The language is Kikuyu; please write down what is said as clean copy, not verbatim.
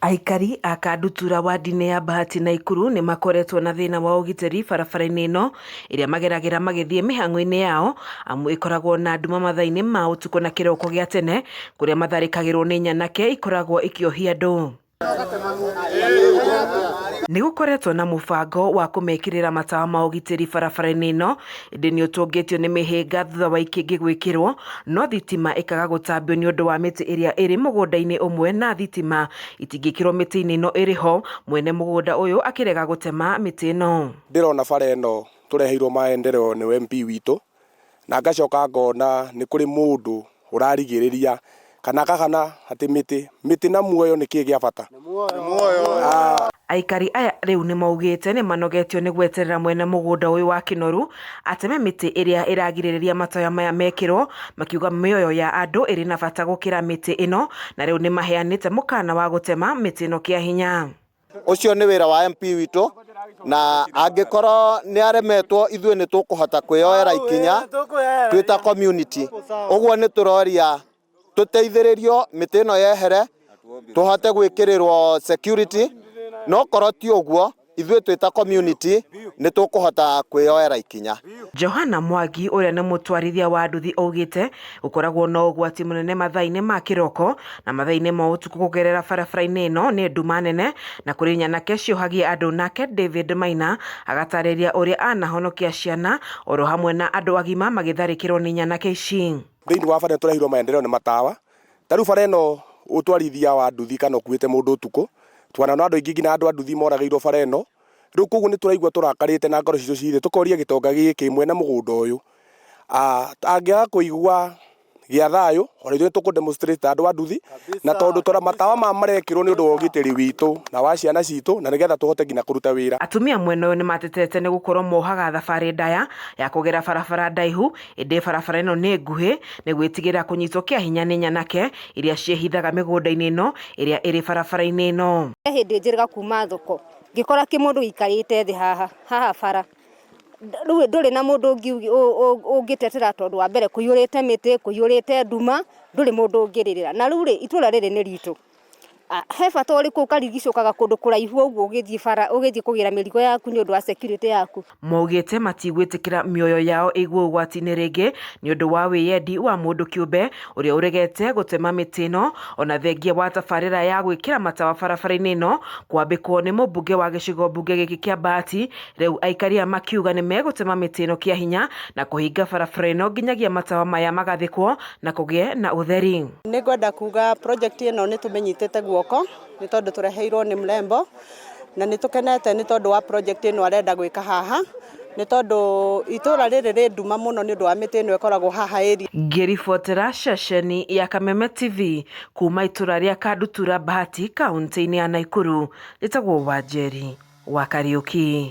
Aikari a Kandutura wadi-inĩ ya Bahati Naikuru nĩ makoretwo na thĩna wa ũgitĩri barabara-inĩ ĩno ĩrĩa mageragĩra magĩthiĩ mĩhang'o-inĩ yao, amu ĩkoragwo na nduma mathaa-inĩ ma ũtukũ na kĩroko gĩa tene, kũrĩa matharĩkagĩrwo nĩ nyanake ikoragwo ikĩohia andũ. Nĩ gũkoretwo na mũbango wa kũmekĩrĩra matawa ma ũgitĩri barabara-inĩ ĩno, ĩndĩ nĩ ũtũngĩtio nĩ mĩhĩnga thutha wa ikĩngĩ gwĩkĩrwo, no thitima ĩkaga gũtambio nĩ ũndũ wa mĩtĩ ĩrĩa ĩrĩ mũgũnda-inĩ ũmwe na thitima itingĩkĩrwo mĩtĩ-inĩ ĩno ĩrĩ ho, mwene mũgũnda ũyũ akĩrega gũtema mĩtĩ ĩno. Ndĩrona bara ĩno tũreheirwo maendeleo nĩ MP witũ, na ngacoka ngona nĩ kũrĩ mũndũ ũrarigĩrĩria kana atĩ mĩtĩ na muoyo nĩ kĩĩ gĩa bata. Aikari aya rĩu nĩ maugĩte nĩ manogetio nĩ gweterera mwene mũgũnda ũyũ wa Kĩnoru ateme mĩtĩ ĩrĩa ĩragirĩrĩria matawa maya mekĩrwo, makiuga mĩoyo ya andũ ĩrĩ na bata gũkĩra mĩtĩ ĩno, na rĩu nĩ maheanĩte mũkana wa gũtema mĩtĩ ĩno kĩa hinya. Ũcio nĩ wĩra wa MP witũ, na angĩkorwo nĩ aremetwo ithuĩ nĩ tũkũhota kwĩyoera ikinya twĩta community. Ũguo nĩ tũroria tũteithĩrĩrio mĩtĩ ĩno yehere, tũhote gwĩkĩrĩrwo security, no korwo ti ũguo ithuĩ twĩta community nĩ tũkũhota kwĩyoera ikinya. Johana Mwangi ũrĩa nĩ mũtwarithia wa nduthi augĩte gũkoragwo na ũgwati mũnene mathaa-inĩ ma kĩroko na mathaa-inĩ ma ũtukũ kũgerera barabara-inĩ ĩno nĩ nduma nene na kũrĩ nyanake ciohagia andũ. Nake David Maina agatarĩria ũrĩa anahonokia ciana oro hamwe na andũ agima magĩtharĩkĩrwo nĩ nyanake ici. Thĩinĩ wa bara tũrehirwo maendeleo nĩ matawa, ta rĩu bara ĩno ũtwarithia wa nduthi kana ũkuĩte mũndũ ũtukũ, twana no andũ aingĩ nginya andũ a nduthi moragĩirwo bara ĩno. Rĩu koguo nĩ tũraigua tũrakarĩte na ngoro citũ cithe, tũkoria gĩtonga gĩkĩ mwene mũgũnda ũyũ angĩaga kũigua gĩa thayũ, ona ithuĩ tũkũdemonstrate andũ a nduthi, na tondũ matawa ma marekĩrwo nĩ ũndũ wa ũgitĩri witũ na wa ciana citũ, na nĩgetha tũhote nginya kũruta wĩra. Atumia mwena ũyũ nĩ matetete nĩ gũkorwo mohaga thabarĩ ndaya ya kũgera barabara ndaihu, ĩndĩ barabara ĩno nĩ nguhĩ, nĩ gwĩtigĩra kũnyitwo kĩa hinya nĩ nyanake iria ciehithaga mĩgũnda-inĩ ĩno ĩrĩa ĩrĩ barabara-inĩ ĩno. Hĩndĩ njĩrĩga kuma thoko ngĩkora kĩmũndũ ikarĩte thĩ haha bara, rĩu ndũrĩ na mũndũ ũngĩtetera tondũ wa mbere kũiyũrĩte mĩtĩ, kũiyũrĩte nduma, ndũrĩ mũndũ ũngĩrĩrĩra. Na rĩu itũra rĩrĩ nĩ ritũ, he bata ũrĩkũ ũkarigicũkaga kũndũ kũraihu ũguo ũgĩthiĩ kũgĩra mĩrigo yaku nĩ ũndũ wa security yaku. Maugĩte matigwĩtĩkĩra mĩoyo yao ĩgwo ũgwati-inĩ rĩngĩ nĩ ũndũ wa wĩyendi wa mũndũ kĩũmbe ũrĩa ũregete gũtema mĩtĩ ĩno, ona thengia wa tabarĩra ya gwĩkĩra matawa barabara-inĩ ĩno kwambĩkwo nĩ mũmbunge wa gĩcigo mbunge gĩkĩ kĩa Bahati. Rĩu aikari aya makiuga nĩ megũtema mĩtĩ ĩno kĩa hinya na kũhinga barabara ĩno nginyagia matawa maya magathĩkwo na kũgĩe na ũtheri. Nĩ ngwenda kuga project ĩno nĩ tũmenyitĩte guoko nĩ tondũ tũreheirwo nĩ mrembo, na nĩ tũkenete nĩ tondũ wa project ĩno arenda gwĩka haha, nĩ tondũ itũra rĩrĩ rĩ nduma mũno nĩ ũndũ wa mĩtĩ ĩno ĩkoragwo haha ĩri. Ngĩribotera ceceni ya Kameme TV kuma itũra rĩa Kandutura Bahati kaunti-inĩ ya Naikuru, rĩtagwo Wanjeri wa Kariuki.